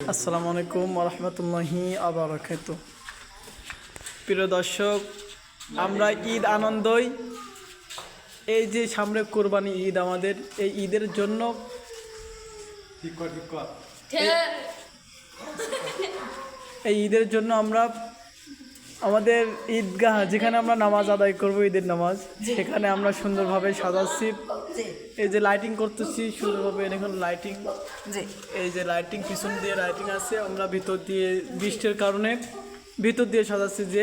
আসসালামু আলাইকুম ওরহমতুল্লাহি আবারাকাতুহু। প্রিয় দর্শক, আমরা ঈদ আনন্দই এই যে সামনে কোরবানি ঈদ, আমাদের এই ঈদের জন্য এই ঈদের জন্য আমরা আমাদের ঈদগাহ যেখানে আমরা নামাজ আদায় করব, ঈদের নামাজ, সেখানে আমরা সুন্দরভাবে সাজাচ্ছি। এই যে লাইটিং করতেছি সুন্দরভাবে, এখন লাইটিং, এই যে লাইটিং পিছন দিয়ে লাইটিং আছে, আমরা ভিতর দিয়ে বৃষ্টির কারণে ভিতর দিয়ে সাজাচ্ছি, যে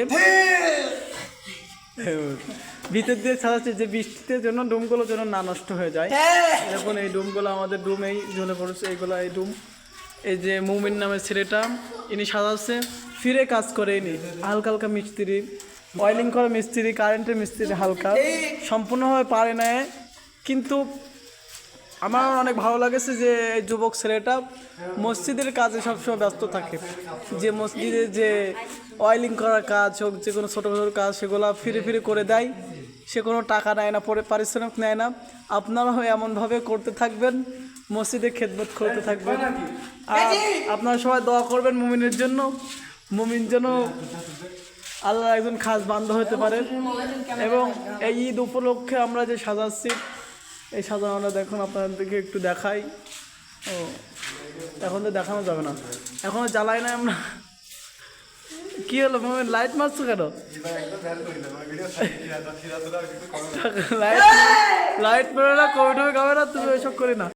ভিতর দিয়ে সাজাচ্ছি যে বৃষ্টিতে জন্য ডুমগুলো যেন না নষ্ট হয়ে যায়। এখন এই ডুমগুলো আমাদের ডুম এই ঝুলে পড়েছে, এইগুলো এই ডুম। এই যে মুমিন নামের ছেলেটা, ইনি সাজাচ্ছে, ফিরে কাজ করে, ইনি হালকা হালকা মিস্ত্রি, ওয়েল্ডিং করা মিস্ত্রি, কারেন্টের মিস্ত্রি, হালকা সম্পূর্ণভাবে পারে না। কিন্তু আমার অনেক ভালো লাগেছে যে এই যুবক ছেলেটা মসজিদের কাজে সবসময় ব্যস্ত থাকে, যে মসজিদে যে ওয়েল্ডিং করার কাজ হোক, যে কোনো ছোটো ছোটো কাজ, সেগুলো ফিরে ফিরে করে দেয়। সে কোনো টাকা নেয় না, পরে পারিশ্রমিক নেয় না। আপনারাও এমনভাবে করতে থাকবেন, মসজিদে খেদমত করতে থাকবেন। আর আপনারা সবাই দোয়া করবেন মুমিনের জন্য, মুমিন যেন আল্লাহর একজন খাস বান্দা হতে পারে। এবং এই ঈদ উপলক্ষে আমরা যে সাজাচ্ছি, এই সাজানোটা দেখুন, আপনাদেরকে একটু দেখাই। ও এখন তো দেখানো যাবে না, এখনও জ্বালাই না আমরা। কি হলো মুমিন, লাইট মারছো কেন? লাইট পড়ে না, কমিটি খাবে না, তুমি ওইসব করি না।